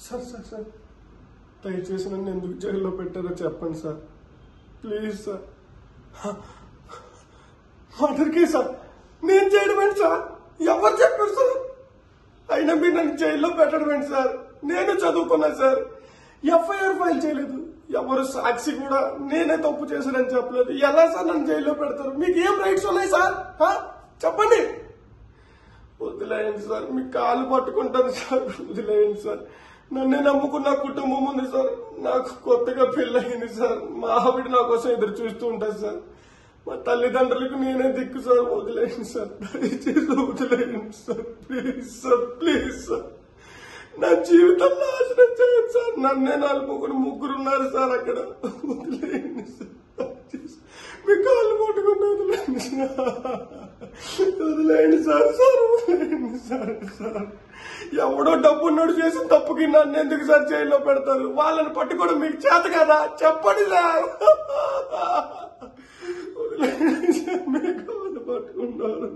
Sir sir sir దయచేసి నన్ను ఎందుకు జైల్లో పెట్టారో చెప్పండి సార్, ప్లీజ్ సార్. మర్డర్ కేసా నేను చేయడమేంటి సార్? ఎవరు చెప్పారు సార్? అయినా మీరు నన్ను జైల్లో పెట్టడమేంటి సార్? నేను చదువుకున్నా సార్, ఎఫ్ఐఆర్ ఫైల్ చేయలేదు, ఎవరు సాక్షి కూడా నేనే తప్పు చేశానని చెప్పలేదు. ఎలా సార్ నన్ను జైల్లో పెడతారు? మీకు ఏం రైట్స్ ఉన్నాయి సార్? చెప్పండి. వదిలేయండి సార్, మీ కాలు పట్టుకుంటాను సార్, వదిలేయండి సార్. నన్నే నమ్ముకున్న కుటుంబం ఉంది సార్, నాకు కొత్తగా పెళ్ళయింది సార్, మా ఆవిడ నా కోసం ఎదురు చూస్తూ ఉంటుంది సార్, మా తల్లిదండ్రులకు నేనే దిక్కు సార్. వదిలేయండి సార్, దయచేసి వదిలేయండి sir, please sir, please sir. నా జీవితం నాశనం చేయదు సార్, నన్నే ముగ్గురు ఉన్నారు సార్ అక్కడ. వదిలేయండి సార్, మీ కాళ్ళు పట్టుకుని వదిలేయండి సార్, వదిలేయండి సార్, సార్ వదిలేయండి సార్. సార్ ఎవడో డబ్బున్నోడు చేసిన తప్పుకి నన్ను ఎందుకు సార్ జైల్లో పెడతారు? వాళ్ళని పట్టుకోవడం మీకు చేత కదా? చెప్పండి సార్. వదిలేయండి సార్, మీ కాళ్ళు పట్టుకుంటారు.